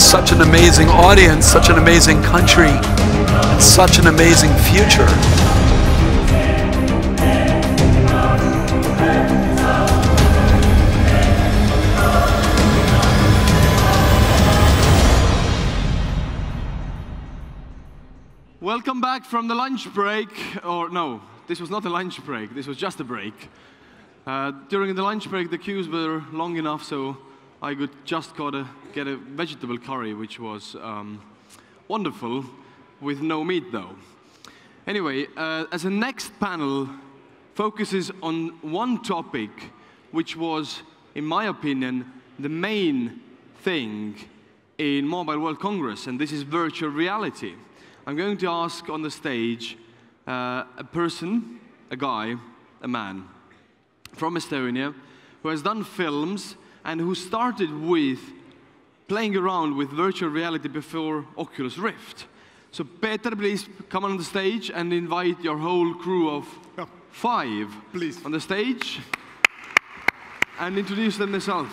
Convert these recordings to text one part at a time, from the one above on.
such an amazing audience, such an amazing country, and such an amazing future. Welcome back from the lunch break, or no, this was not a lunch break, this was just a break. During the lunch break, the queues were long enough, so I could just get a vegetable curry, which was wonderful, with no meat though. Anyway, as a next panel focuses on one topic, which was, in my opinion, the main thing in Mobile World Congress, and this is virtual reality. I'm going to ask on the stage a person, a guy, a man from Estonia who has done films and who started with playing around with virtual reality before Oculus Rift. So Peeter, please come on the stage and invite your whole crew of 5 please on the stage and introduce them themselves.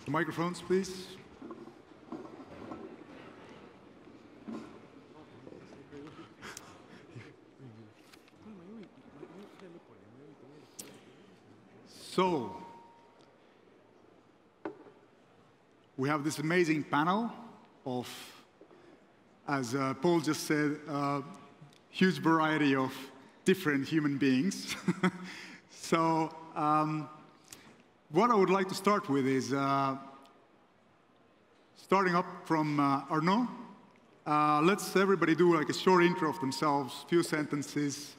The microphones, please. So, we have this amazing panel of, as Paul just said, huge variety of different human beings. So, what I would like to start with is starting up from Arnaud. Let's everybody do like a short intro of themselves, few sentences.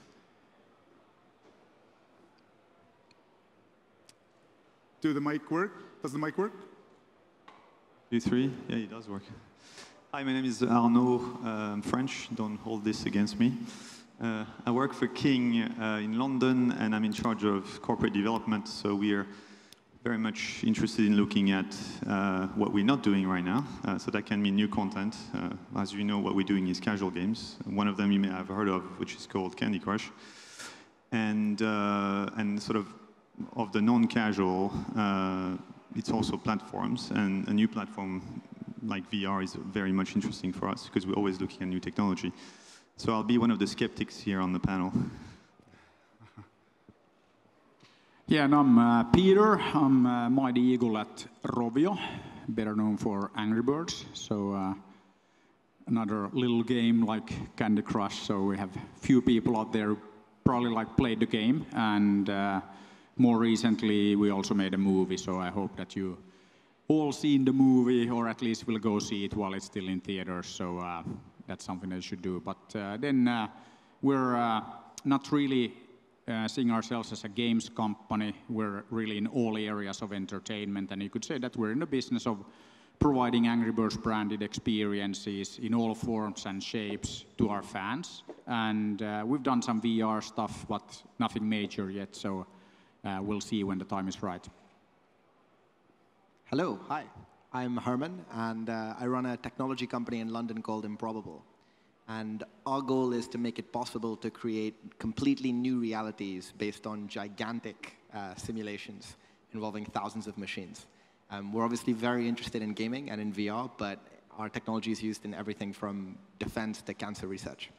Do the mic work? Does the mic work? 2, 3. Yeah, it does work. Hi, my name is Arnaud. I'm French. Don't hold this against me. I work for King in London, and I'm in charge of corporate development. So we are very much interested in looking at what we're not doing right now. So that can mean new content. As you know, what we're doing is casual games. One of them you may have heard of, which is called Candy Crush. And sort of the non-casual, it's also platforms, and a new platform like VR is very much interesting for us because we're always looking at new technology. So I'll be one of the skeptics here on the panel. Yeah, and I'm Peeter. I'm Mighty Eagle at Rovio, better known for Angry Birds. So another little game like Candy Crush. So we have few people out there who probably played the game, and more recently, we also made a movie, so I hope that you all seen the movie, or at least will go see it while it's still in theaters, so that's something that you should do. But then we're not really seeing ourselves as a games company. We're really in all areas of entertainment, and you could say that we're in the business of providing Angry Birds branded experiences in all forms and shapes to our fans. And we've done some VR stuff, but nothing major yet, so we'll see when the time is right. Hello, hi. I'm Herman, and I run a technology company in London called Improbable. And our goal is to make it possible to create completely new realities based on gigantic simulations involving thousands of machines. We're obviously very interested in gaming and in VR, but our technology is used in everything from defense to cancer research.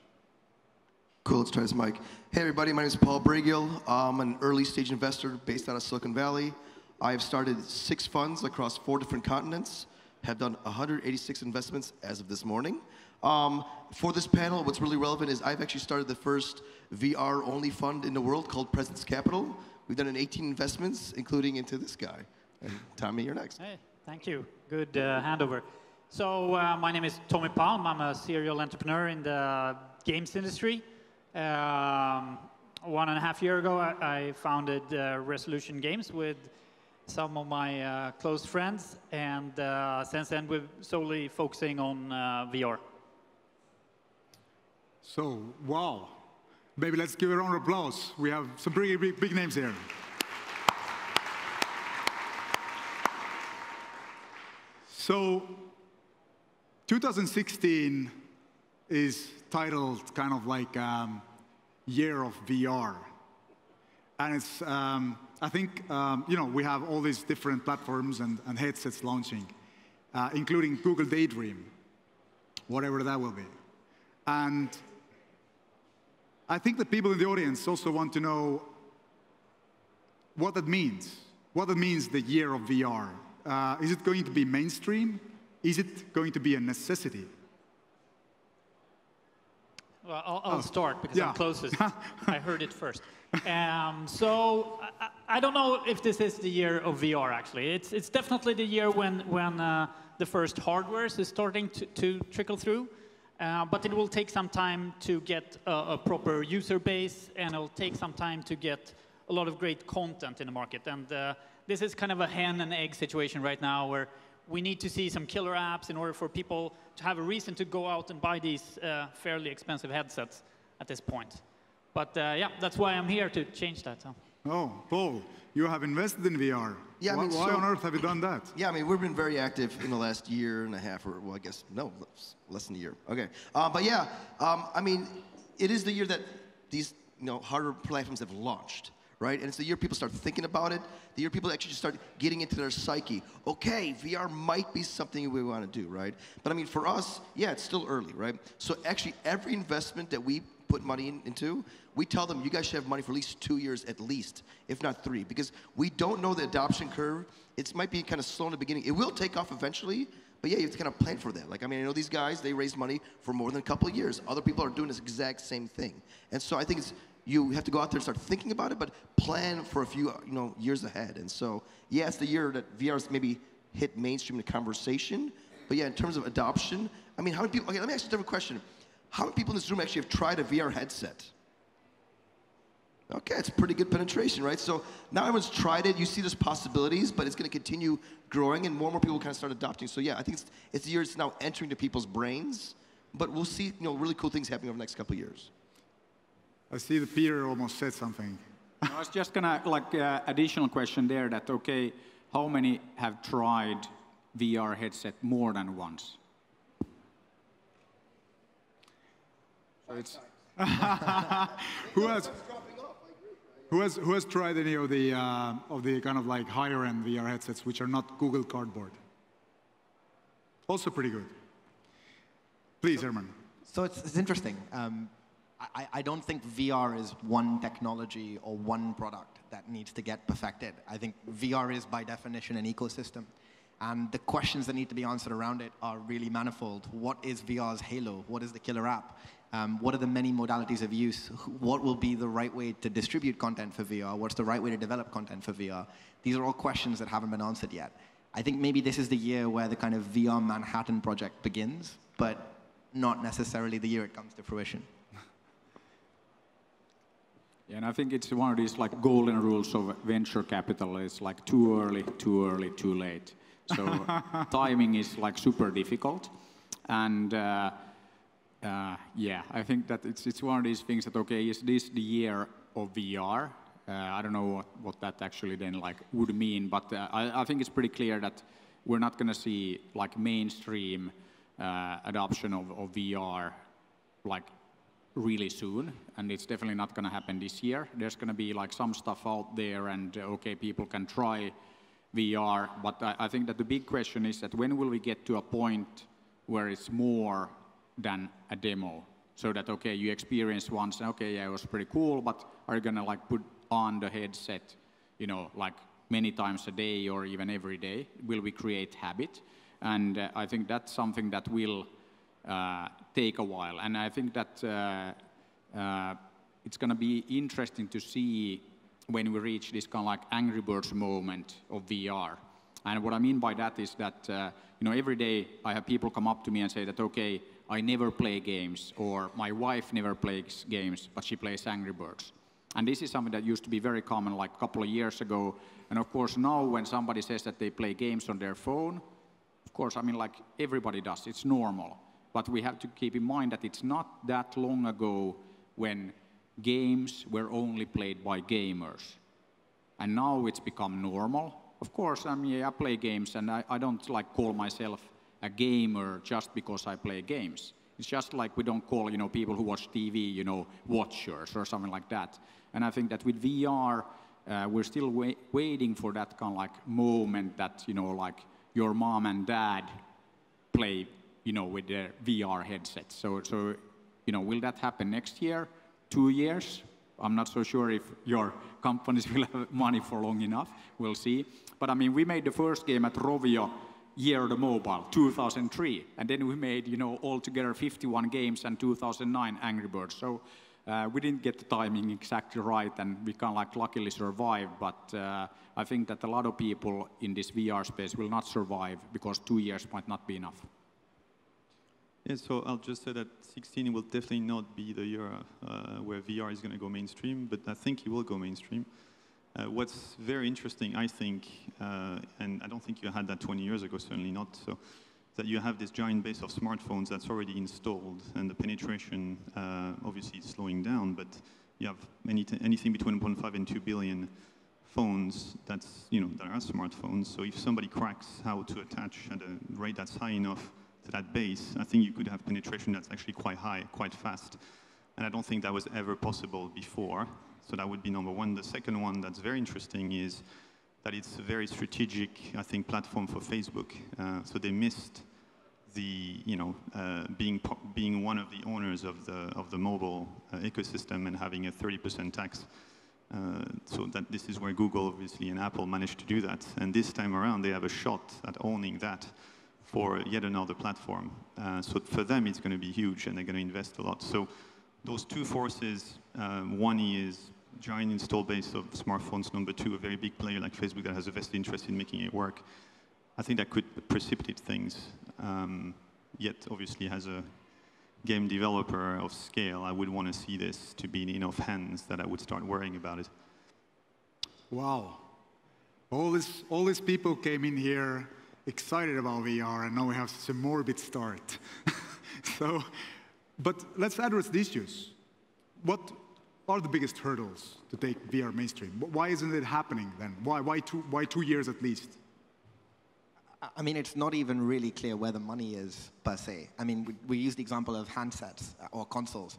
Cool, let's try this mic. Hey everybody, my name is Paul Bragiel. I'm an early stage investor based out of Silicon Valley. I've started 6 funds across 4 different continents, have done 186 investments as of this morning. For this panel, what's really relevant is I've actually started the first VR-only fund in the world called Presence Capital. We've done 18 investments, including into this guy. And Tommy, you're next. Hey, thank you. Good handover. So my name is Tommy Palm. I'm a serial entrepreneur in the games industry. 1.5 years ago, I founded Resolution Games with some of my close friends, and since then we're solely focusing on VR. So, wow. Maybe let's give a round of applause. We have some pretty big names here. So, 2016 is titled kind of like Year of VR. And it's I think, you know, we have all these different platforms and headsets launching, including Google Daydream, whatever that will be. And I think that people in the audience also want to know what that means. What that means, the year of VR. Is it going to be mainstream? Is it going to be a necessity? Well, I'll start because I'm closest. I heard it first. So I don't know if this is the year of VR, actually. It's definitely the year when the first hardware is starting to trickle through. But it will take some time to get a proper user base, and it'll take some time to get a lot of great content in the market. And this is kind of a hen and egg situation right now, where we need to see some killer apps in order for people to have a reason to go out and buy these fairly expensive headsets at this point. But yeah, that's why I'm here, to change that. So. Oh, Paul, you have invested in VR. Yeah, I mean, why on earth have you done that? Yeah, I mean, we've been very active in the last year and a half, or well, I guess, no, less than a year. Okay, but yeah, I mean, it is the year that these hardware platforms have launched, right? And it's the year people start thinking about it, the year people actually just start getting into their psyche. Okay, VR might be something we want to do, right? But I mean, for us, yeah, it's still early, right? So actually, every investment that we put money into, we tell them, you guys should have money for at least 2 years at least, if not 3, because we don't know the adoption curve. It might be kind of slow in the beginning. It will take off eventually, but yeah, you have to kind of plan for that. Like, I mean, I know these guys, they raised money for more than a couple of years. Other people are doing this exact same thing. And so I think you have to go out there and start thinking about it, but plan for a few years ahead. And so, yeah, it's the year that VR's maybe hit mainstream in the conversation. But yeah, in terms of adoption, I mean, how many people, okay, let me ask you a different question. How many people in this room actually have tried a VR headset? Okay, it's pretty good penetration, right? So now everyone's tried it. You see there's possibilities, but it's going to continue growing, and more people kind of start adopting. So yeah, I think it's the year it's now entering to people's brains, but we'll see really cool things happening over the next couple of years. I see that Peter almost said something. I was just gonna additional question there that okay, how many have tried VR headset more than once? So it's who has tried any of the kind of like higher end VR headsets which are not Google Cardboard? Also pretty good. Please, Herman. So it's interesting. I don't think VR is one technology or one product that needs to get perfected. I think VR is, by definition, an ecosystem. And the questions that need to be answered around it are really manifold. What is VR's halo? What is the killer app? What are the many modalities of use? What will be the right way to distribute content for VR? What's the right way to develop content for VR? These are all questions that haven't been answered yet. I think maybe this is the year where the kind of VR Manhattan project begins, but not necessarily the year it comes to fruition. Yeah, and I think it's one of these like golden rules of venture capital. It's like too early, too late. So timing is like super difficult. And yeah, I think that it's one of these things that, okay, is this the year of VR? I don't know what that actually then like would mean, but I think it's pretty clear that we're not going to see like mainstream adoption of VR like really soon, and it's definitely not going to happen this year. There's going to be like some stuff out there, and okay, people can try VR, but I think that the big question is that when will we get to a point where it's more than a demo, so that okay, you experience once, okay, yeah, it was pretty cool, but are you going to like put on the headset, like many times a day or even every day? Will we create habit? And I think that's something that will take a while. And I think that it's going to be interesting to see when we reach this kind of like Angry Birds moment of VR. And what I mean by that is that every day I have people come up to me and say that, okay, I never play games, or my wife never plays games, but she plays Angry Birds. And this is something that used to be very common like a couple of years ago. And of course now when somebody says that they play games on their phone, of course, I mean, like everybody does, it's normal. But we have to keep in mind that it's not that long ago when games were only played by gamers. And now it's become normal. Of course, I mean, I play games, and I don't like call myself a gamer just because I play games. It's just like we don't call, people who watch TV, watchers or something like that. And I think that with VR, we're still waiting for that kind of like moment that, you know, like your mom and dad play, you know, with their VR headsets. So, you know, will that happen next year, 2 years? I'm not so sure if your companies will have money for long enough. We'll see. But I mean, we made the first game at Rovio, Year of the Mobile, 2003. And then we made, you know, altogether 51 games and 2009 Angry Birds. So we didn't get the timing exactly right, and we kind of like luckily survived. But I think that a lot of people in this VR space will not survive because 2 years might not be enough. Yeah, so I'll just say that 16 will definitely not be the year where VR is going to go mainstream, but I think it will go mainstream. What's very interesting, I think, and I don't think you had that 20 years ago, certainly not, so that you have this giant base of smartphones that's already installed, and the penetration obviously is slowing down, but you have anything between 1.5 and 2 billion phones that's, you know, that are smartphones. So if somebody cracks how to attach at a rate that's high enough to that base, I think you could have penetration that's actually quite high, quite fast. And I don't think that was ever possible before. So that would be number one. The second one that's very interesting is that it's a very strategic, I think, platform for Facebook. So they missed the, you know, being one of the owners of the mobile ecosystem and having a 30% tax. So that this is where Google, obviously, and Apple managed to do that. And this time around, they have a shot at owning that for yet another platform. So for them, it's going to be huge, and they're going to invest a lot. So those two forces, one is giant install base of smartphones. Number two, a very big player like Facebook that has a vested interest in making it work. I think that could precipitate things. Yet, obviously, as a game developer of scale, I would want to see this to be in enough hands that I would start worrying about it. Wow. All these people came in here excited about VR, and now we have such a morbid start. So, but let's address the issues. What are the biggest hurdles to take VR mainstream? Why isn't it happening then? Why 2 years at least? I mean, it's not even really clear where the money is, per se. I mean, we use the example of handsets or consoles.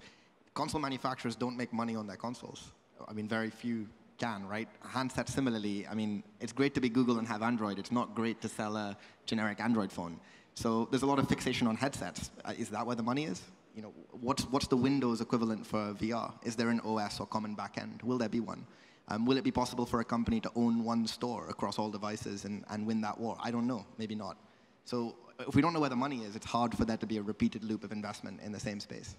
Console manufacturers don't make money on their consoles. I mean, very few can, right? Handsets similarly, I mean, it's great to be Google and have Android. It's not great to sell a generic Android phone. So there's a lot of fixation on headsets. Is that where the money is? You know, what's the Windows equivalent for VR? Is there an OS or common backend? Will there be one? Will it be possible for a company to own one store across all devices and win that war? I don't know, maybe not. So if we don't know where the money is, it's hard for there to be a repeated loop of investment in the same space.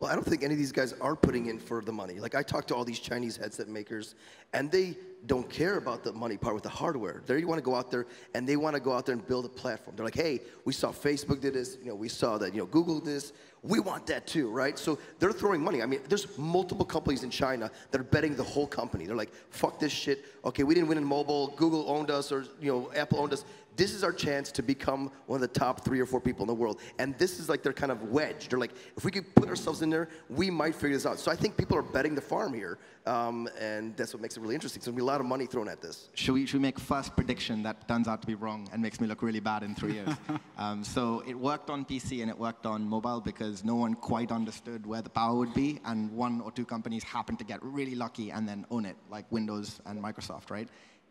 Well, I don't think any of these guys are putting in for the money. Like, I talk to all these Chinese headset makers, and they don't care about the money part with the hardware. They want to go out there, and they want to go out there and build a platform. They're like, hey, we saw Facebook did this, you know, we saw that, you know, Google did this. We want that too, right? So they're throwing money. I mean, there's multiple companies in China that are betting the whole company. They're like, fuck this shit. Okay, we didn't win in mobile. Google owned us, or, you know, Apple owned us. This is our chance to become one of the top 3 or 4 people in the world. And this is like their kind of wedge. They're like, if we could put ourselves in there, we might figure this out. So I think people are betting the farm here. And that's what makes it really interesting. So there'll be a lot of money thrown at this. Should we make first prediction that turns out to be wrong and makes me look really bad in 3 years? So it worked on PC and it worked on mobile because no one quite understood where the power would be, and 1 or 2 companies happened to get really lucky and then own it, like Windows and Microsoft, right?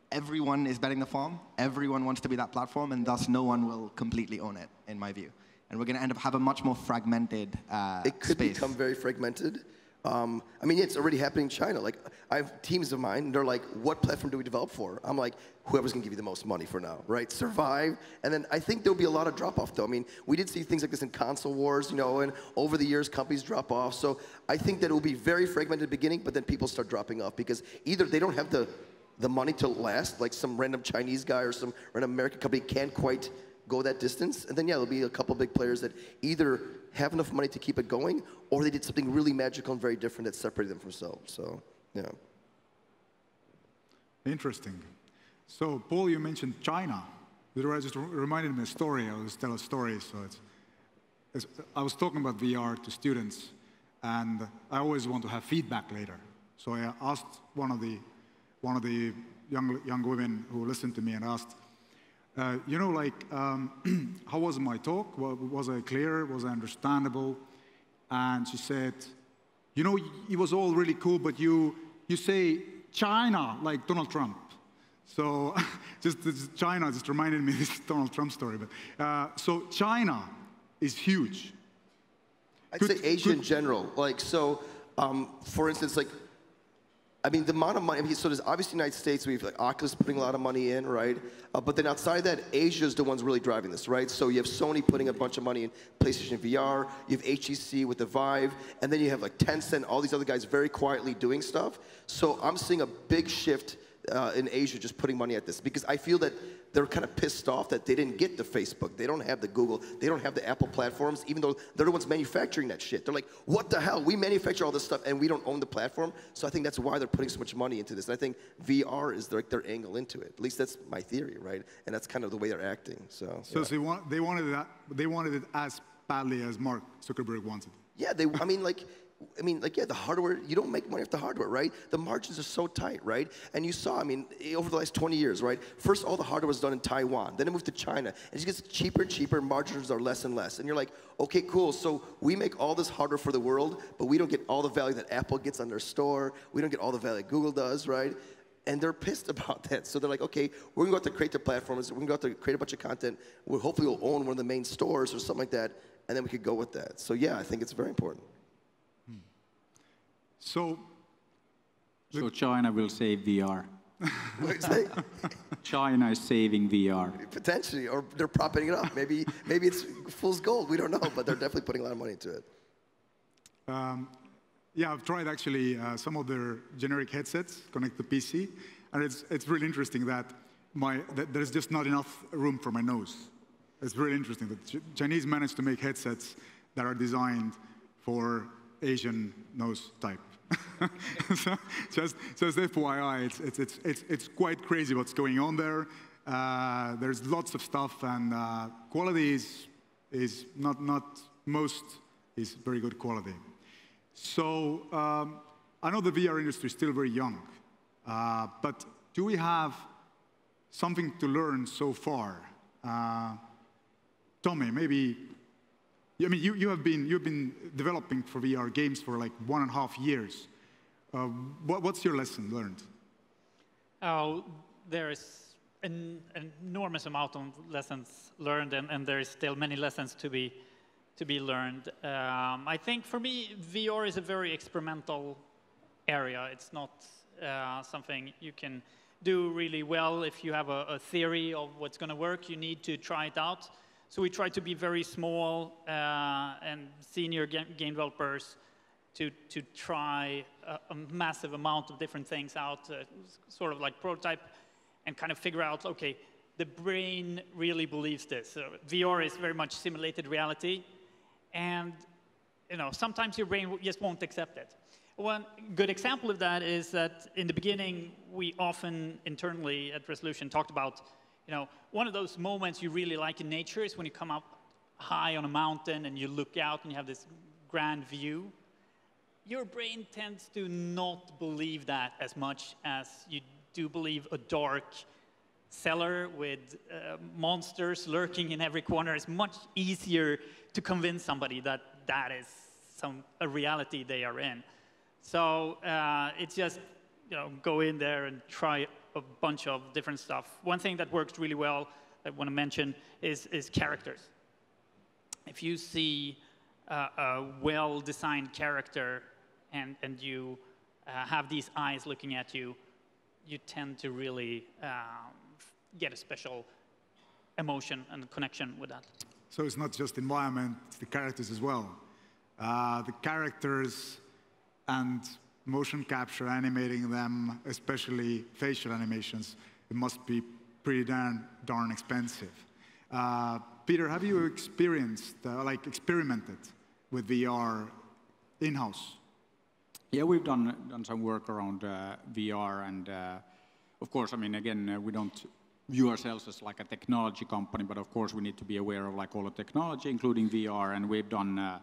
Everyone is betting the farm. Everyone wants to be that platform, and thus no one will completely own it, in my view. And we're going to end up have a much more fragmented It could become very fragmented. I mean, it's already happening in China. Like, I have teams of mine, and they're like, what platform do we develop for? I'm like, whoever's going to give you the most money for now, right? Survive. And then I think there'll be a lot of drop-off, though. I mean, we did see things like this in console wars, you know, and over the years, companies drop off. So I think that it will be very fragmented at the beginning, but then people start dropping off because either they don't have the money to last, like some random Chinese guy or some random American company can't quite go that distance. And then, yeah, there'll be a couple big players that either have enough money to keep it going, or they did something really magical and very different that separated them from themselves. So, yeah. Interesting. So, Paul, you mentioned China. It just reminded me of a story. I was tell a story. So I was talking about VR to students, and I always want to have feedback later. So I asked one of the young women who listened to me and asked, you know, like, how was my talk? Was I clear? Was I understandable? And she said, you know, it was all really cool, but you say China, like Donald Trump. So China just reminded me of this Donald Trump story. But so China is huge. I'd say Asia in general. Like, so, for instance, like, I mean, the amount of money, so there's obviously the United States, we have like Oculus putting a lot of money in, right? But then outside of that, Asia's the ones really driving this, right? So you have Sony putting a bunch of money in PlayStation VR, you have HTC with the Vive, and then you have like Tencent, all these other guys very quietly doing stuff. So I'm seeing a big shift in Asia just putting money at this, because I feel that they're kind of pissed off that they didn't get the Facebook, they don't have the Google, they don't have the Apple platforms, even though they're the ones manufacturing that shit. They're like, what the hell? We manufacture all this stuff and we don't own the platform. So I think that's why they're putting so much money into this. And I think VR is their angle into it. At least that's my theory, right? And that's kind of the way they're acting. So yeah. They wanted it as badly as Mark Zuckerberg wanted. Yeah, yeah, the hardware, you don't make money off the hardware, right? The margins are so tight, right? And you saw, I mean, over the last 20 years, right? First, all the hardware was done in Taiwan. Then it moved to China. And it gets cheaper and cheaper, margins are less and less. And you're like, okay, cool. So we make all this hardware for the world, but we don't get all the value that Apple gets on their store. We don't get all the value that Google does, right? And they're pissed about that. So they're like, okay, we're going to go out to create the platforms. We're going to go out to create a bunch of content. Hopefully we'll own one of the main stores or something like that. And then we could go with that. So yeah, I think it's very important. So China will save VR. What did you say? China is saving VR. Potentially, or they're propping it up. Maybe it's fool's gold. We don't know, but they're definitely putting a lot of money into it. Yeah, I've tried actually some of their generic headsets connect to PC, and it's really interesting that there's just not enough room for my nose. It's really interesting that Chinese managed to make headsets that are designed for Asian nose type. So just FYI, it's quite crazy what's going on there. There's lots of stuff, and quality is not most is very good quality. So I know the VR industry is still very young, but do we have something to learn so far? Tommy, maybe. I mean, you've been developing for VR games for like 1.5 years. What's your lesson learned? Oh, there is an enormous amount of lessons learned, and there is still many lessons to be learned. I think for me, VR is a very experimental area. It's not something you can do really well if you have a theory of what's going to work. You need to try it out. So we try to be very small and senior game developers to try a massive amount of different things out, sort of like prototype, and kind of figure out, okay, the brain really believes this. VR is very much simulated reality, and sometimes your brain just won't accept it. One good example of that is that in the beginning, we often internally at Resolution talked about, one of those moments you really like in nature is when you come up high on a mountain and you look out and you have this grand view. Your brain tends to not believe that as much as you do believe a dark cellar with monsters lurking in every corner. It's much easier to convince somebody that that is a reality they are in. So it's just, go in there and try a bunch of different stuff. One thing that works really well, I want to mention, is characters. If you see a well-designed character and you have these eyes looking at you, you tend to really get a special emotion and connection with that. So it's not just environment, it's the characters as well. The characters and motion capture, animating them, especially facial animations, it must be pretty darn expensive. Peter, have you experienced, experimented with VR in-house? Yeah, we've done some work around VR, and of course, I mean, again, we don't view ourselves as like a technology company, but of course we need to be aware of like all the technology, including VR, and we've done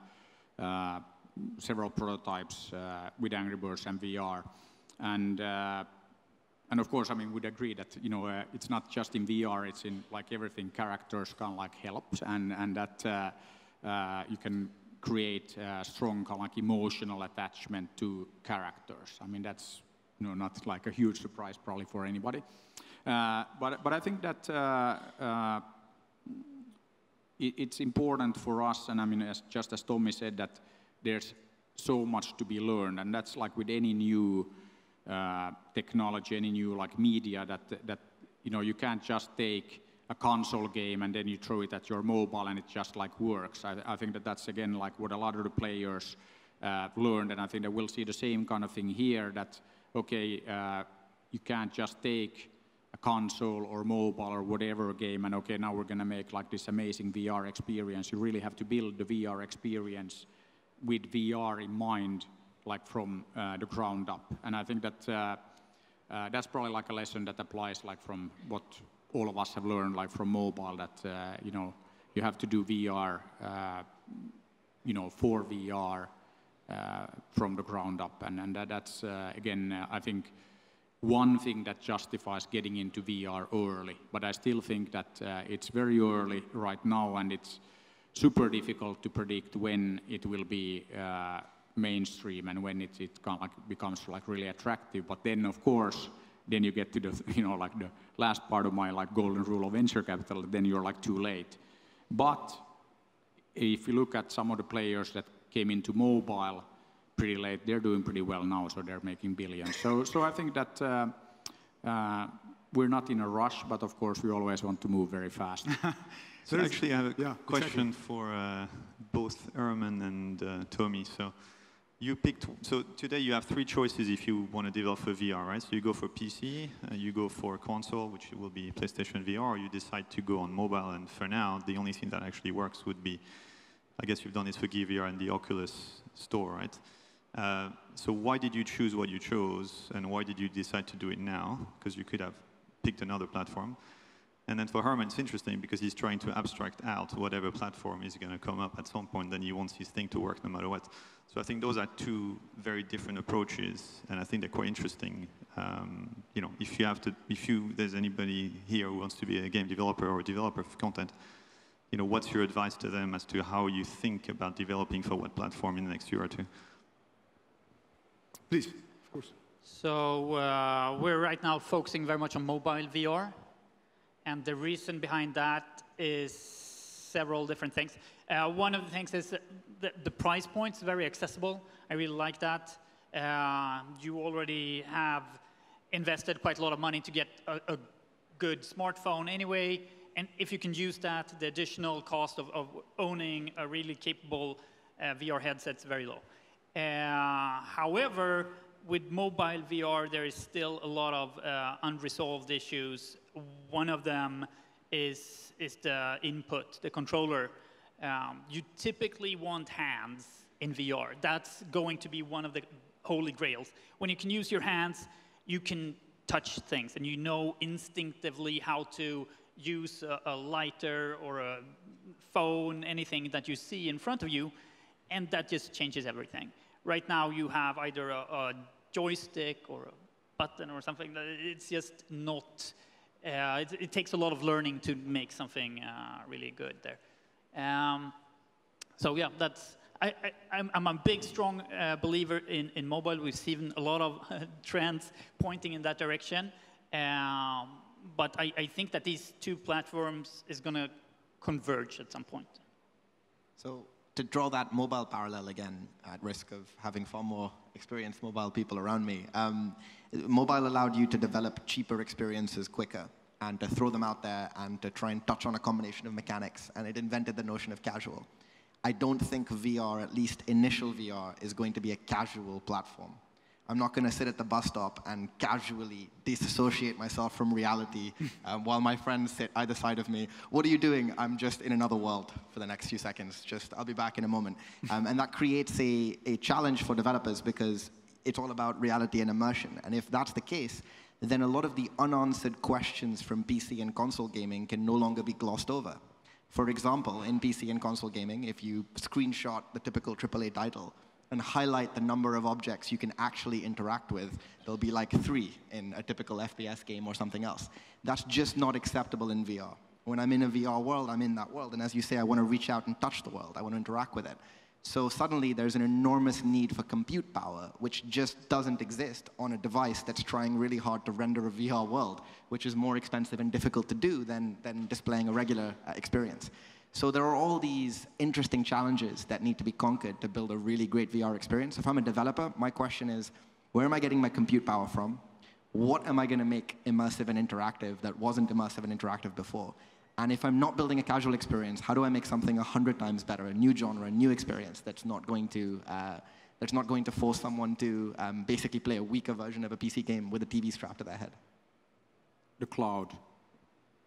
several prototypes with Angry Birds and VR, and of course, I mean, we'd agree that it's not just in VR; it's in like everything. Characters kind of like helps, and that you can create strong kind of like emotional attachment to characters. I mean, that's not like a huge surprise probably for anybody. But I think that it's important for us, and I mean, just as Tommy said, that there's so much to be learned, and that's like with any new technology, any new like media, that you can't just take a console game and then you throw it at your mobile and it just like works. I think that's again like what a lot of the players learned, and I think that we'll see the same kind of thing here, that okay, you can't just take a console or mobile or whatever game and okay, now we're going to make like this amazing VR experience. You really have to build the VR experience with VR in mind, like from the ground up. And I think that that's probably like a lesson that applies like from what all of us have learned like from mobile, that you have to do VR for VR from the ground up, and that's again I think one thing that justifies getting into VR early. But I still think that it's very early right now, and it's super difficult to predict when it will be mainstream and when it kind of like becomes like really attractive. But then of course, then you get to the like the last part of my like golden rule of venture capital. Then you're like too late. But if you look at some of the players that came into mobile pretty late, they're doing pretty well now, so they're making billions. So I think that we're not in a rush, but of course we always want to move very fast. So actually I have a question for both Herman and Tommy. So you picked, so today you have three choices if you want to develop for VR, right? So you go for PC, you go for console, which will be PlayStation VR, or you decide to go on mobile, and for now, the only thing that actually works would be, I guess you've done it for Gear VR and the Oculus store, right? So why did you choose what you chose, and why did you decide to do it now? Because you could have picked another platform. And then for Herman, it's interesting because he's trying to abstract out whatever platform is going to come up at some point, then he wants his thing to work no matter what. So I think those are two very different approaches, and I think they're quite interesting. If there's anybody here who wants to be a game developer or a developer of content, what's your advice to them as to how you think about developing for what platform in the next year or two? Please, of course. So we're right now focusing very much on mobile VR. And the reason behind that is several different things. One of the things is the price point is very accessible. I really like that. You already have invested quite a lot of money to get a good smartphone anyway. And if you can use that, the additional cost of owning a really capable VR headset is very low. However, with mobile VR, there is still a lot of unresolved issues. One of them is the input, the controller. You typically want hands in VR. That's going to be one of the holy grails. When you can use your hands, you can touch things, and you know instinctively how to use a lighter or a phone, anything that you see in front of you, and that just changes everything. Right now, you have either a joystick or a button or something. It's just not, it takes a lot of learning to make something really good there. So yeah, I'm a big, strong believer in mobile. We've seen a lot of trends pointing in that direction. But I think that these two platforms is going to converge at some point. So to draw that mobile parallel again, at risk of having far more experienced mobile people around me, mobile allowed you to develop cheaper experiences quicker and to throw them out there and to try and touch on a combination of mechanics, and it invented the notion of casual. I don't think VR, at least initial VR, is going to be a casual platform. I'm not going to sit at the bus stop and casually disassociate myself from reality while my friends sit either side of me. What are you doing? I'm just in another world for the next few seconds. I'll be back in a moment. And that creates a challenge for developers because it's all about reality and immersion. And if that's the case, then a lot of the unanswered questions from PC and console gaming can no longer be glossed over. For example, in PC and console gaming, if you screenshot the typical AAA title and highlight the number of objects you can actually interact with, there'll be like 3 in a typical FPS game or something else. That's just not acceptable in VR. When I'm in a VR world, I'm in that world. And as you say, I want to reach out and touch the world. I want to interact with it. So suddenly there's an enormous need for compute power, which just doesn't exist on a device that's trying really hard to render a VR world, which is more expensive and difficult to do than displaying a regular experience. So there are all these interesting challenges that need to be conquered to build a really great VR experience. If I'm a developer, my question is, where am I getting my compute power from? What am I going to make immersive and interactive that wasn't immersive and interactive before? And if I'm not building a casual experience, how do I make something 100 times better, a new genre, a new experience that's not going to force someone to basically play a weaker version of a PC game with a TV strapped to their head? The cloud.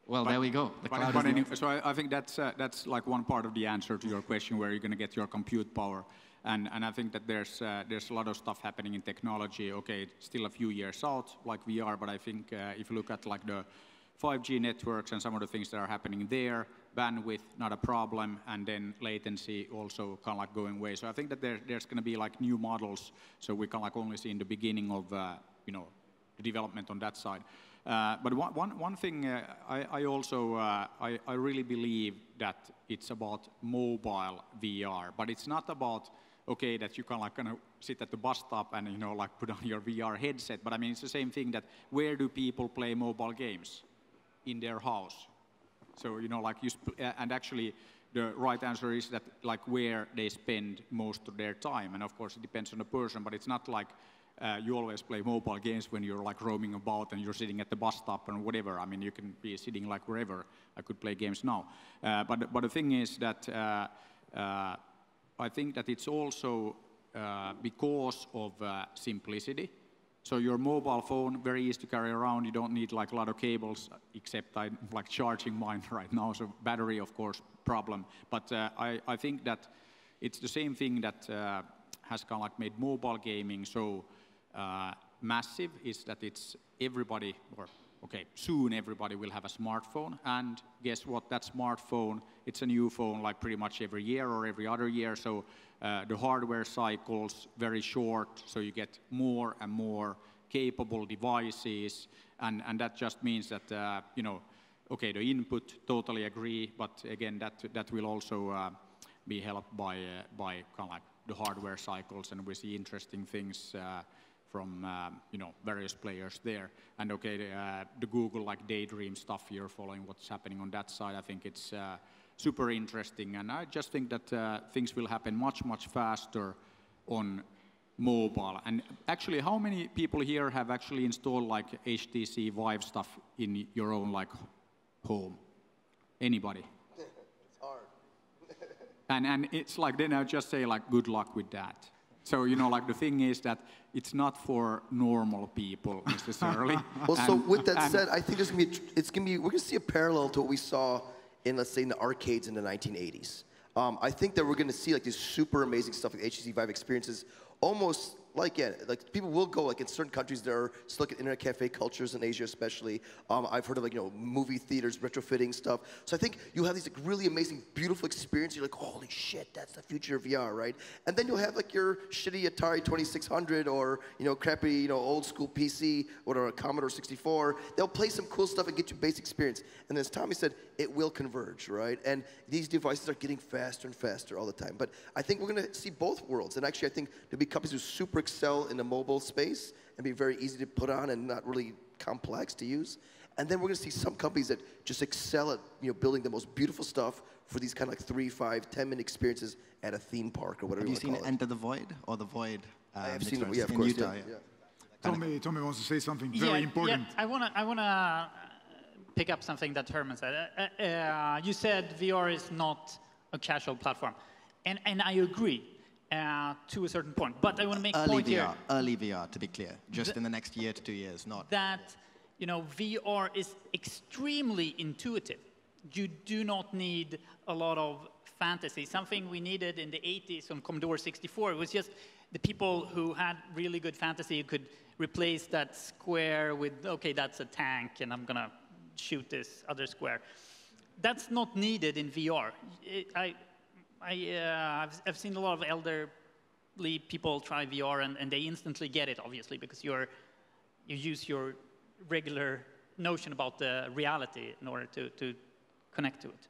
Well, there we go. The cloud anyway, so I think that's like one part of the answer to your question, where you're going to get your compute power. And I think that there's a lot of stuff happening in technology. Okay, it's still a few years out, like VR, but I think if you look at like the 5G networks and some of the things that are happening there, bandwidth, not a problem, and then latency also kind of like going away. So I think that there's going to be like new models, so we can like only see in the beginning of you know, the development on that side. But one thing I also I really believe that it's about mobile VR, but it's not about okay that you can like kind of sit at the bus stop and you know like put on your VR headset. But I mean it's the same thing that where do people play mobile games? In their house. So, you know, like and actually the right answer is that like where they spend most of their time. And of course it depends on the person, but it's not like you always play mobile games when you're like roaming about and you're sitting at the bus stop and whatever. I mean, you can be sitting like wherever. I could play games now. But the thing is that I think that it's also because of simplicity. So your mobile phone, very easy to carry around. You don't need like a lot of cables, except I'm like charging mine right now. So battery, of course, problem. But I think that it's the same thing that has kind of like made mobile gaming so massive is that it's everybody, or okay, soon everybody will have a smartphone. And guess what? That smartphone, it's a new phone like pretty much every year or every other year. So the hardware cycles very short, so you get more and more capable devices, and that just means that you know, okay, the input totally agree, but again that will also be helped by kind of like the hardware cycles, and we see interesting things from you know, various players there. And okay, the Google like Daydream stuff, you're following what's happening on that side. I think it's super interesting, and I just think that things will happen much faster on mobile. And actually, how many people here have actually installed like HTC Vive stuff in your own like home? Anybody? It's hard. and it's like, then I just say like, good luck with that. So, you know, like the thing is that it's not for normal people necessarily. Well, so with that said, I think we're gonna see a parallel to what we saw in, let's say, in the arcades in the 1980s. I think that we're going to see like this super amazing stuff like HTC Vive experiences, almost like, yeah, like people will go like in certain countries there are still like internet cafe cultures in Asia especially. I've heard of like, you know, movie theaters retrofitting stuff. So I think you'll have these like really amazing, beautiful experiences. You're like, holy shit, that's the future of VR, right? And then you'll have like your shitty Atari 2600 or, you know, crappy, you know, old school PC or a Commodore 64. They'll play some cool stuff and get you basic experience. And as Tommy said, it will converge, right? And these devices are getting faster and faster all the time. But I think we're going to see both worlds. And actually, I think there'll be companies who super excel in the mobile space and be very easy to put on and not really complex to use. And then we're going to see some companies that just excel at, you know, building the most beautiful stuff for these kind of like 3, 5, 10-minute experiences at a theme park or whatever you want to call it. Have you seen Enter the Void or The Void? I have seen it, yeah, of course. Utah, yeah. Tommy wants to say something very important. Yeah, I wanna pick up something that Herman said. You said VR is not a casual platform, and I agree to a certain point. But I want to make a point here. Early VR, to be clear, just in the next year to 2 years, not that. You know, VR is extremely intuitive. You do not need a lot of fantasy. Something we needed in the 80s on Commodore 64 was just the people who had really good fantasy could replace that square with, okay, that's a tank, and I'm gonna shoot this other square. That's not needed in VR. I've seen a lot of elderly people try VR, and they instantly get it, obviously, because you use your regular notion about the reality in order to connect to it.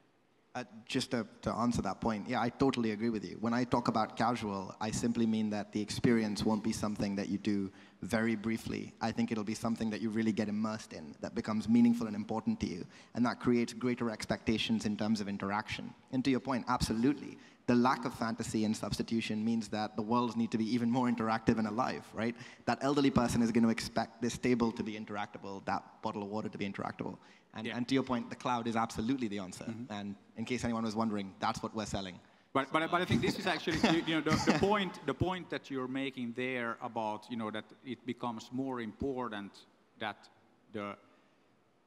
Just to answer that point, yeah, I totally agree with you. When I talk about casual, I simply mean that the experience won't be something that you do very briefly. I think it'll be something that you really get immersed in, that becomes meaningful and important to you, and that creates greater expectations in terms of interaction. And to your point, absolutely. The lack of fantasy and substitution means that the worlds need to be even more interactive and alive, right? That elderly person is going to expect this table to be interactable, that bottle of water to be interactable. And to your point, the cloud is absolutely the answer. And in case anyone was wondering, that's what we're selling. But I think this is actually the point that you're making there about that it becomes more important that the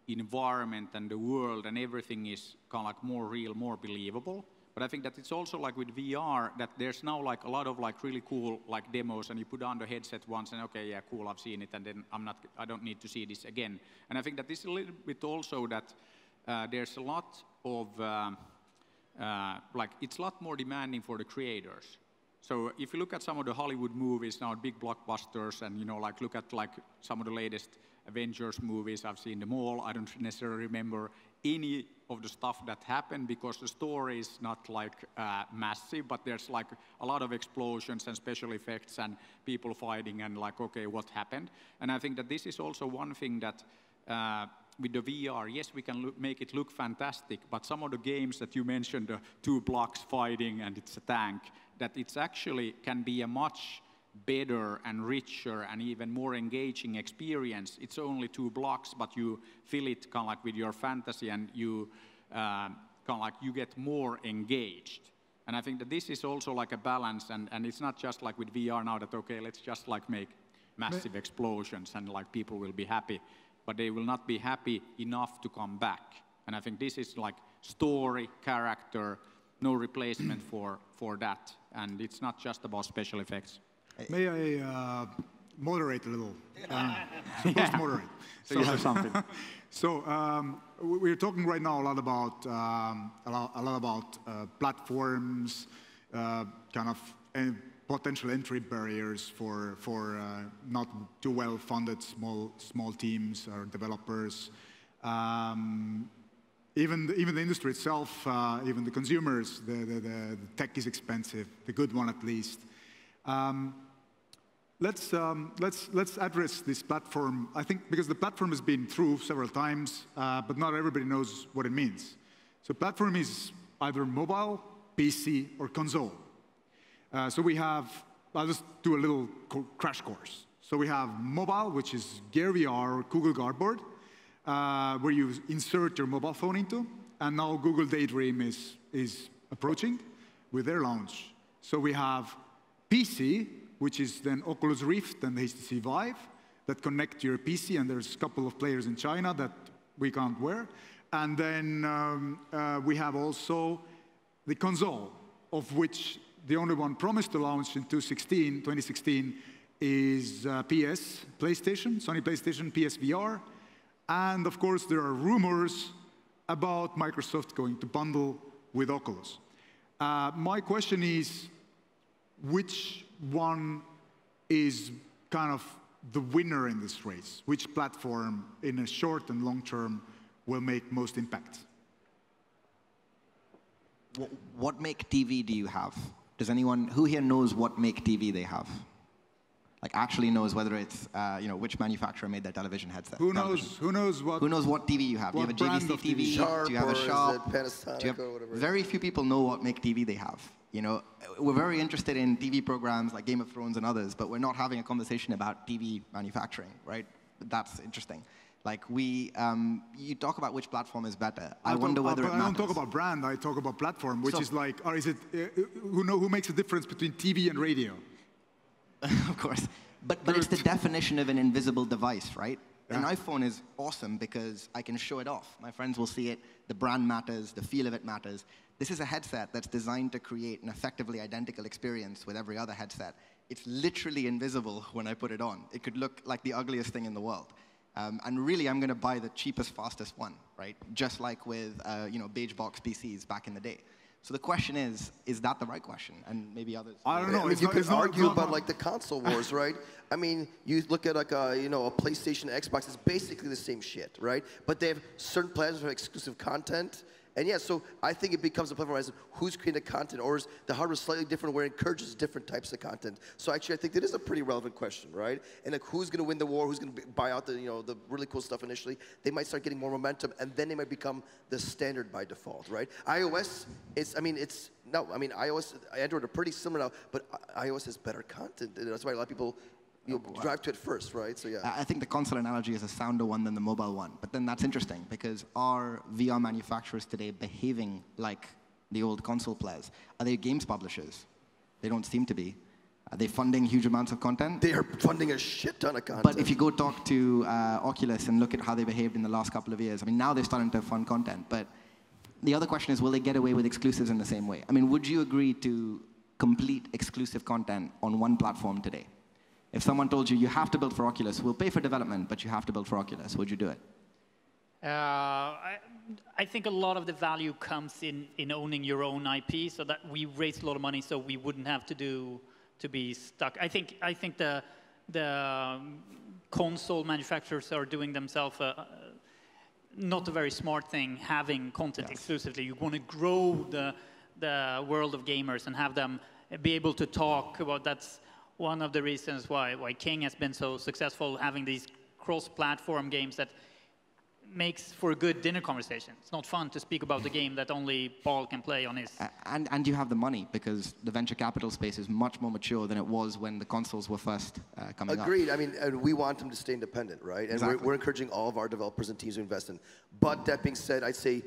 environment and the world and everything is kind of like more real, more believable. But I think that it's also like with VR that there's now like a lot of like really cool like demos, and you put on the headset once and okay, yeah, cool, I've seen it, and then I don't need to see this again. And I think that this is a little bit also that there's a lot of like it's a lot more demanding for the creators. So if you look at some of the Hollywood movies now, big blockbusters, and like look at like some of the latest Avengers movies, I've seen them all. I don't necessarily remember any of the stuff that happened because the story is not like massive, but there's like a lot of explosions and special effects and people fighting and like, okay, what happened? And I think that this is also one thing that with the VR, yes, we can make it look fantastic, but some of the games that you mentioned, the 2 blocks fighting and it's a tank, that it's actually can be a much better and richer and even more engaging experience. It's only 2 blocks, but you fill it kind of like with your fantasy, and you kind of like you get more engaged. And I think that this is also like a balance, and it's not just like with VR now that okay, let's just like make massive explosions and like people will be happy, but they will not be happy enough to come back. And I think this is like story, character, no replacement for that. And it's not just about special effects. May I moderate a little? Supposed to moderate. So you have something. So we're talking right now a lot about platforms, kind of potential entry barriers for not too well-funded small teams or developers. Even the industry itself, even the consumers, the tech is expensive, the good one at least. Let's address this platform, I think, because the platform has been through several times, but not everybody knows what it means. So platform is either mobile, PC, or console. So we have, I'll just do a little crash course. So we have mobile, which is Gear VR or Google Cardboard, where you insert your mobile phone into, and now Google Daydream is approaching with their launch. So we have PC, which is then Oculus Rift and HTC Vive that connect to your PC, and there's a couple of players in China that we can't wear. And then we have also the console, of which the only one promised to launch in 2016 is PlayStation, Sony PlayStation, PSVR. And of course, there are rumors about Microsoft going to bundle with Oculus. My question is, which one is kind of the winner in this race? Which platform in a short and long term will make most impact? What make TV do you have? Does anyone, who here knows what make TV they have? Like actually knows whether it's, which manufacturer made their television headset? Who knows what TV you have? Do you have a JVC TV? Sharp, do you have a Sharp? Is it Panasonic or whatever? Very few people know what make TV they have. We're very interested in TV programs like Game of Thrones and others, but we're not having a conversation about TV manufacturing, right? That's interesting. Like you talk about which platform is better. I wonder whether it matters. I don't talk about brand. I talk about platform, which is like, or is it who makes the difference between TV and radio? Of course, but it's the definition of an invisible device, right? Yeah. An iPhone is awesome because I can show it off. My friends will see it. The brand matters. The feel of it matters. This is a headset that's designed to create an effectively identical experience with every other headset. It's literally invisible when I put it on. It could look like the ugliest thing in the world. And really, I'm going to buy the cheapest, fastest one, right? Just like with beige box PCs back in the day. So the question is that the right question? And maybe others. I don't know. You could argue about like the console wars, right? I mean, you look at like a PlayStation, Xbox. It's basically the same shit, right? But they have certain plans for exclusive content, And yeah, so I think it becomes a platform as who's creating the content, or is the hardware slightly different where it encourages different types of content? So actually, I think that is a pretty relevant question, right? And like, who's going to win the war? Who's going to buy out the the really cool stuff initially? They might start getting more momentum, and then they might become the standard by default, right? iOS is, iOS, Android are pretty similar now, but iOS has better content. And that's why a lot of people drive to it first, right? So yeah. I think the console analogy is a sounder one than the mobile one. But then that's interesting, because are VR manufacturers today behaving like the old console players? Are they games publishers? They don't seem to be. Are they funding huge amounts of content? They are funding a shit ton of content. But if you go talk to Oculus and look at how they behaved in the last couple of years, I mean, now they're starting to fund content. But the other question is, will they get away with exclusives in the same way? I mean, would you agree to complete exclusive content on one platform today? If someone told you, you have to build for Oculus, we'll pay for development, but you have to build for Oculus, would you do it? I think a lot of the value comes in owning your own IP, so that we raised a lot of money so we wouldn't have to be stuck. I think the console manufacturers are doing themselves not a very smart thing, having content exclusively. You want to grow the world of gamers and have them be able to talk about. That's one of the reasons why King has been so successful, having these cross-platform games that makes for a good dinner conversation. It's not fun to speak about the game that only Paul can play on his... And you have the money, because the venture capital space is much more mature than it was when the consoles were first coming up. Agreed. I mean, we want them to stay independent, right? And Exactly. we're encouraging all of our developers and teams to invest in. But that being said, I'd say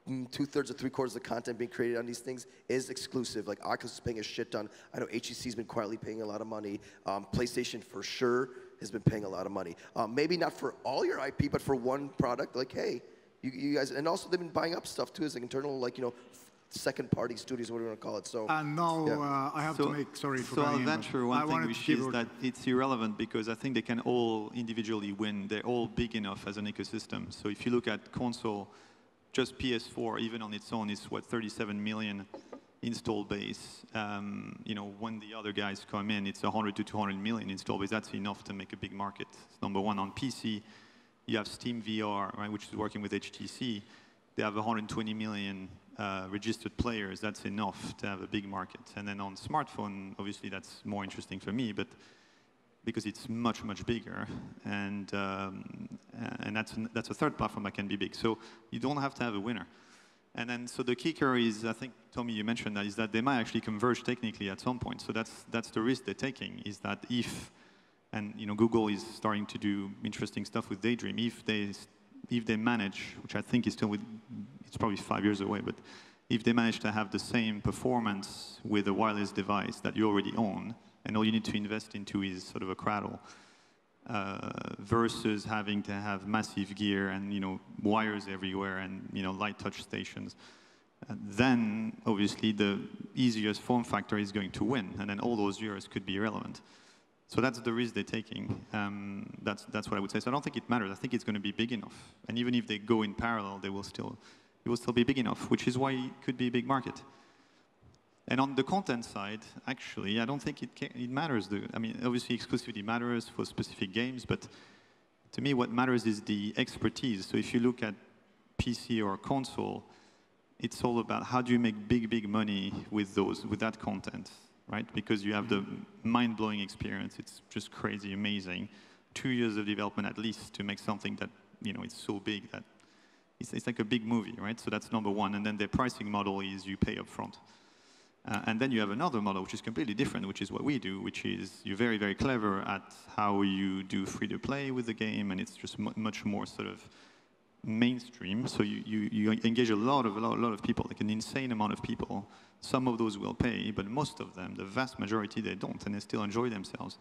2/3 or 3/4 of the content being created on these things is exclusive. Like, Oculus is paying a shit ton. I know HTC's been quietly paying a lot of money. PlayStation, for sure, has been paying a lot of money. Maybe not for all your IP, but for one product. Like, hey, you guys, and also they've been buying up stuff too, as like internal, like, second-party studios, what do you want to call it? So. And now I have to make, sorry for I'll venture one thing, which is that it's irrelevant, because I think they can all individually win. They're all big enough as an ecosystem. So if you look at console, just PS4, even on its own, is what, 37 million install base. When the other guys come in, it's 100 to 200 million install base. That's enough to make a big market. It's number one. On PC, you have Steam VR, right, which is working with HTC. They have 120 million registered players. That's enough to have a big market. And then on smartphone, obviously that's more interesting for me, but because it's much, much bigger, and that's a third platform that can be big. So you don't have to have a winner. And then, so the kicker is, I think, Tommy, you mentioned that, is that they might actually converge technically at some point. So that's the risk they're taking, is that if, and Google is starting to do interesting stuff with Daydream, if they manage, which I think is still it's probably 5 years away, but if they manage to have the same performance with a wireless device that you already own, and all you need to invest into is sort of a cradle, versus having to have massive gear and wires everywhere and light touch stations, then obviously the easiest form factor is going to win, and then all those years could be irrelevant. So that's the risk they're taking. That's what I would say. So I don't think it matters. I think it's going to be big enough, and even if they go in parallel, it will still be big enough, which is why it could be a big market. And on the content side, actually, I don't think it matters. I mean, obviously, exclusivity matters for specific games, but to me, what matters is the expertise. So if you look at PC or console, it's all about how do you make big money with that content, right? Because you have the mind-blowing experience. It's just crazy, amazing. 2 years of development at least to make something that, it's so big that it's like a big movie, right? So that's number one. And then their pricing model is you pay up front. And then you have another model, which is completely different, which is what we do, which is you're very, very clever at how you do free-to-play with the game, and it's just much more sort of mainstream. So you engage a lot of people, like an insane amount of people. Some of those will pay, but most of them, the vast majority, they don't, and they still enjoy themselves.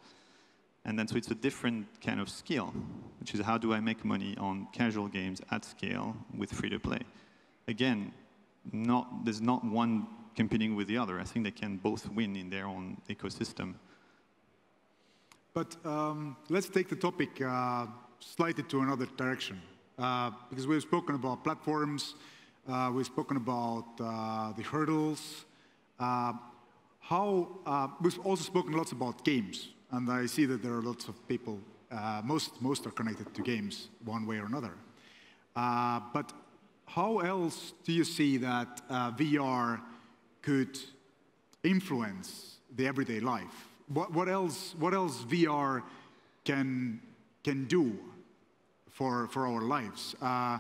And then so it's a different kind of skill, which is how do I make money on casual games at scale with free-to-play? Again, there's not one competing with the other. I think they can both win in their own ecosystem. But let's take the topic slightly to another direction. Because we've spoken about platforms, we've spoken about the hurdles. We've also spoken lots about games. And I see that there are lots of people, most are connected to games one way or another. But how else do you see that VR could influence the everyday life? What else VR can do for our lives? And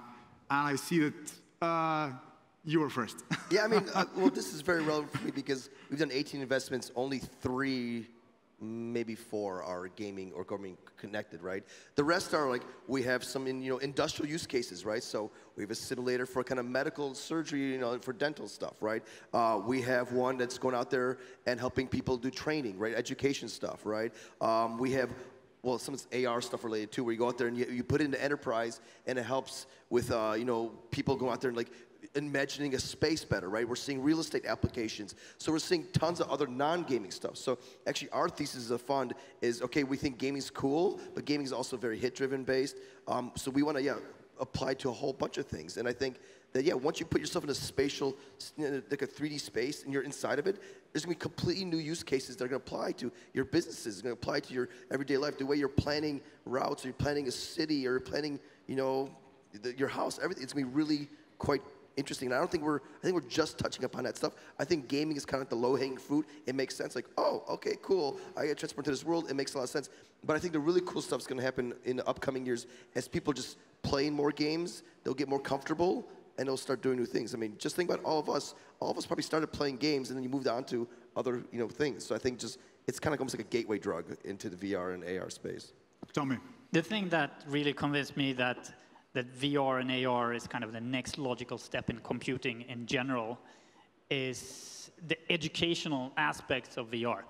I see that you were first. Yeah, I mean, well, this is very relevant for me because we've done 18 investments, only 3, maybe 4 are gaming or gaming connected, right? The rest are like, we have some industrial use cases, right? So we have a simulator for kind of medical surgery, for dental stuff, right? We have one that's going out there and helping people do training, right? Education stuff, right? We have, well, some of it's AR stuff related too, where you go out there and you put it into enterprise and it helps with, people go out there and like, imagining a space better, right? We're seeing real estate applications. So we're seeing tons of other non-gaming stuff. So actually our thesis as a fund is, okay, we think gaming's cool, but gaming is also very hit-driven based. So we want to, apply to a whole bunch of things. And I think that, once you put yourself in a spatial, like a 3D space and you're inside of it, there's going to be completely new use cases that are going to apply to your businesses, it's going to apply to your everyday life, the way you're planning routes, or you're planning a city, or you're planning, your house, everything. It's going to be really quite interesting. And I think we're just touching upon that stuff. I think gaming is kind of like the low-hanging fruit. It makes sense. Like, oh, okay, cool. I get transported to this world. It makes a lot of sense. But I think the really cool stuff is going to happen in the upcoming years as people just playing more games. They'll get more comfortable and they'll start doing new things. I mean, just think about all of us. All of us probably started playing games and then you moved on to other things. So I think it's kind of almost like a gateway drug into the VR and AR space. Tell me. The thing that really convinced me that VR and AR is kind of the next logical step in computing in general is the educational aspects of VR.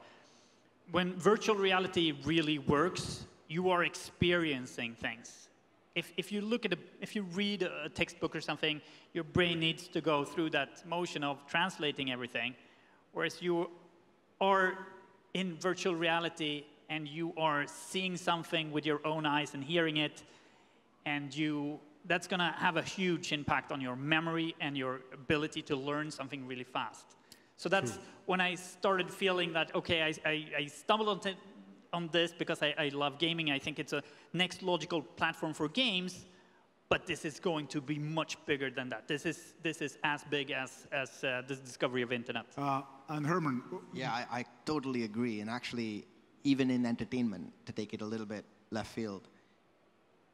When virtual reality really works, you are experiencing things. If you read a textbook or something, your brain needs to go through that motion of translating everything, whereas you are in virtual reality and you are seeing something with your own eyes and hearing it, and that's going to have a huge impact on your memory and your ability to learn something really fast. So that's when I started feeling that, okay, I stumbled on this because I love gaming. I think it's a next logical platform for games, but this is going to be much bigger than that. This is as big as the discovery of internet. And Herman? Yeah, I totally agree. And actually, even in entertainment, to take it a little bit left field,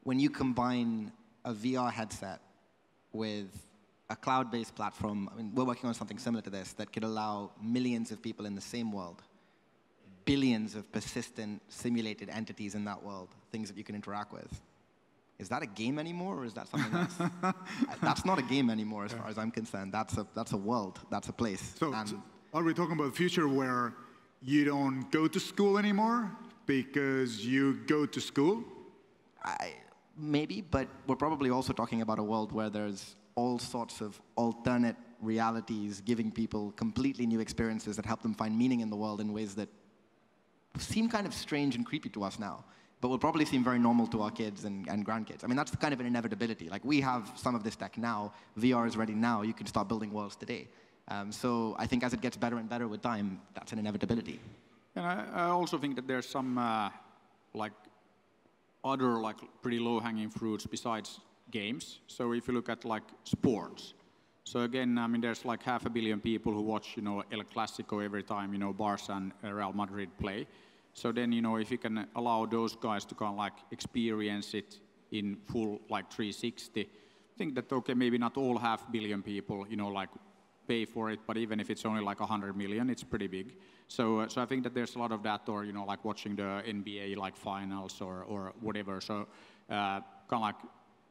when you combine a VR headset with a cloud-based platform, I mean, we're working on something similar to this that could allow millions of people in the same world, billions of persistent simulated entities in that world, things that you can interact with. Is that a game anymore, or is that something else? That's not a game anymore, as far as I'm concerned. That's a world. That's a place. So, are we talking about a future where you don't go to school anymore because you go to school? Maybe, but we're probably also talking about a world where there's all sorts of alternate realities giving people completely new experiences that help them find meaning in the world in ways that seem kind of strange and creepy to us now, but will probably seem very normal to our kids and grandkids. I mean, that's kind of an inevitability. Like, we have some of this tech now. VR is ready now. You can start building worlds today. So I think as it gets better and better with time, that's an inevitability. And I also think that there's some other pretty low-hanging fruits besides games. So if you look at sports, so again, I mean, there's 500 million people who watch, El Clasico every time, Barca and Real Madrid play. So then, if you can allow those guys to kind of experience it in full 360, I think that, okay, maybe not all 500 million people, pay for it, but even if it's only 100 million, it's pretty big. So I think that there's a lot of that, or watching the NBA finals or whatever. So kind of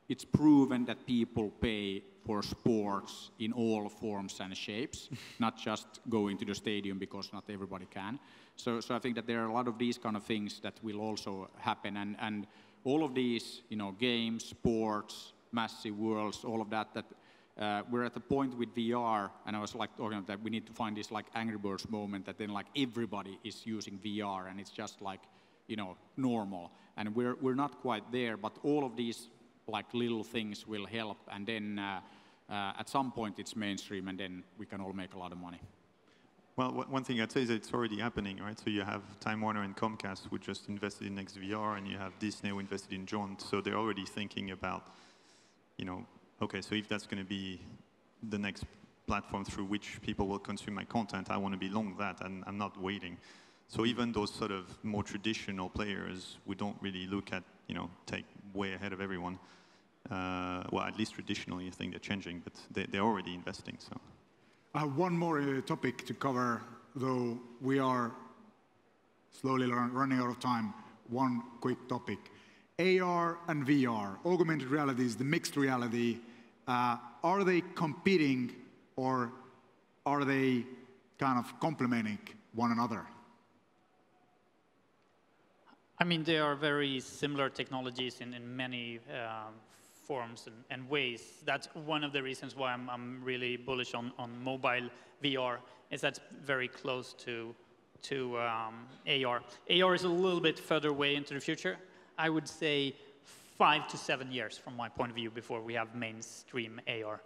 it's proven that people pay for sports in all forms and shapes, not just going to the stadium because not everybody can. So I think that there are a lot of these kind of things that will also happen, and all of these games, sports, massive worlds, all of that we're at the point with VR, and I was talking about that we need to find this Angry Birds moment that then everybody is using VR and it's just normal, and we're not quite there, but all of these little things will help, and then at some point it's mainstream, and then we can all make a lot of money. Well, one thing I'd say is that it's already happening, right? So you have Time Warner and Comcast who just invested in XVR, and you have Disney who invested in Jaunt, so they're already thinking about okay, so if that's going to be the next platform through which people will consume my content, I want to belong that, and I'm not waiting. So even those sort of more traditional players, we don't really look at, take way ahead of everyone. Well, at least traditionally, I think they're changing, but they're already investing. So, I have one more topic to cover, though we are slowly running out of time. One quick topic. AR and VR, augmented reality is the mixed reality. Are they competing, or are they kind of complementing one another? I mean, they are very similar technologies in many forms and ways. That's one of the reasons why I'm really bullish on mobile VR, is that's very close to AR. AR is a little bit further away into the future. I would say 5 to 7 years from my point of view before we have mainstream AR.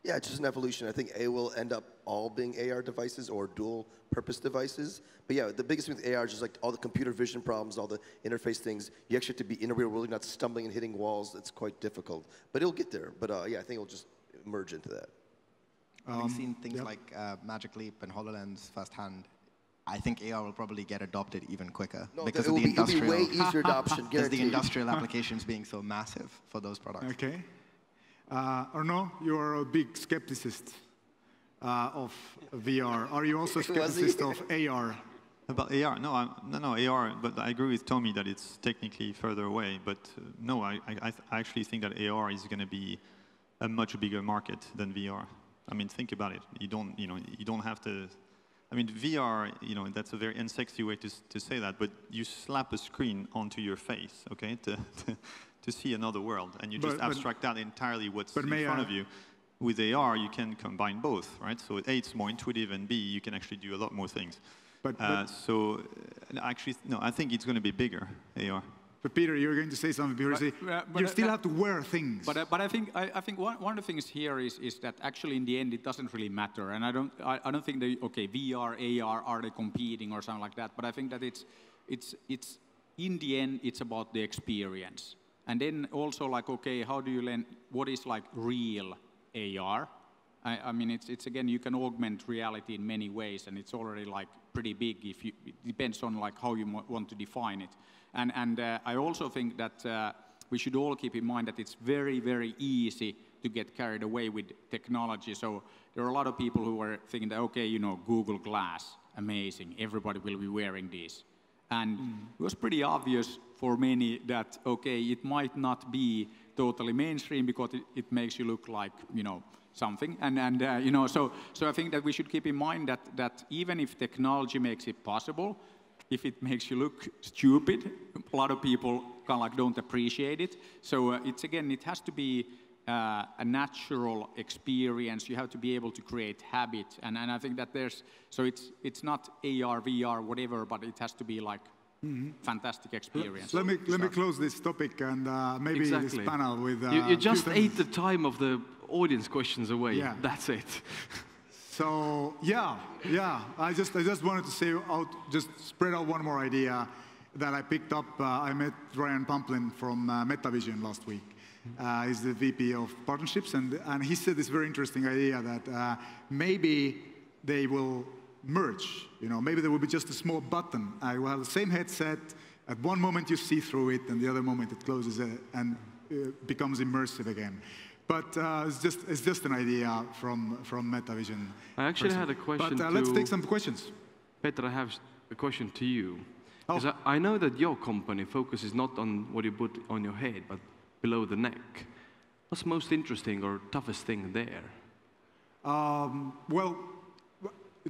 Yeah, it's just an evolution. I think A will end up all being AR devices or dual-purpose devices. But yeah, the biggest thing with AR is just like all the computer vision problems, all the interface things. You actually have to be in a real world, not stumbling and hitting walls. It's quite difficult. But it'll get there. But yeah, I think it'll just merge into that. Having seen things like Magic Leap and HoloLens firsthand, I think AR will probably get adopted even quicker because of the industrial. It'll be way easier adoption, because the industrial applications being so massive for those products. Okay. Arnaud, you are a big skepticist of VR. Are you also a skepticist of AR? About AR? No, no, AR, but I agree with Tommy that it's technically further away. But no, I actually think that AR is going to be a much bigger market than VR. I mean, think about it. You don't have to. I mean, VR, that's a very unsexy way to say that, but you slap a screen onto your face, okay, to see another world, and you just abstract out entirely what's in front of you. With AR, you can combine both, right? So A, it's more intuitive, and B, you can actually do a lot more things. So actually, no, I think it's going to be bigger, AR. But Peter, you're going to say something, because you still have to wear things. But I think one of the things here is that actually in the end it doesn't really matter, and I don't think that VR, AR, are they competing or something like that. But I think that it's in the end it's about the experience, and then also like how do you learn what is like real AR? I mean it's again, you can augment reality in many ways, and it's already like pretty big. It depends on like how you want to define it. And I also think that we should all keep in mind that it's very, very easy to get carried away with technology. So there are a lot of people who are thinking that, Google Glass, amazing, everybody will be wearing these. And it was pretty obvious for many that, it might not be totally mainstream because it makes you look like, something. So I think that we should keep in mind that even if technology makes it possible, if it makes you look stupid, a lot of people kind of like don't appreciate it. So it has to be a natural experience. You have to be able to create habit, and I think that it's not AR, VR, whatever, but it has to be like fantastic experience. Let me close this topic and maybe this panel with. You just ate the time of the audience questions away. Yeah. That's it. So yeah. I just wanted to say just spread out one more idea that I picked up. I met Ryan Pumplin from MetaVision last week. He's the VP of partnerships, and he said this very interesting idea that maybe they will merge. Maybe there will be just a small button. I will have the same headset. At one moment you see through it, and the other moment it closes and becomes immersive again. But it's just an idea from MetaVision. I actually had a question. But let's take some questions. Peter, I have a question to you. Because I know that your company focuses not on what you put on your head, but below the neck. What's most interesting or toughest thing there? Well,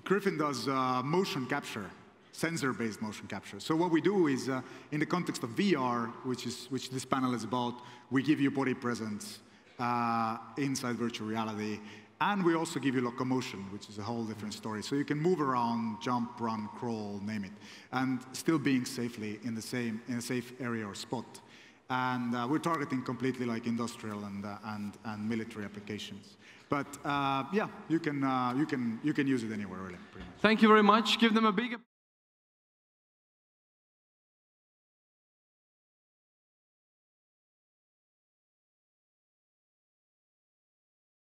Criffin does motion capture, sensor-based motion capture. So what we do is, in the context of VR, which this panel is about, we give you body presence inside virtual reality, and we also give you locomotion, which is a whole different story. So you can move around, jump, run, crawl, name it, and still being safely in a safe area or spot. And we're targeting completely like industrial and military applications. But yeah, you can use it anywhere really. Pretty much. Thank you very much. Give them a big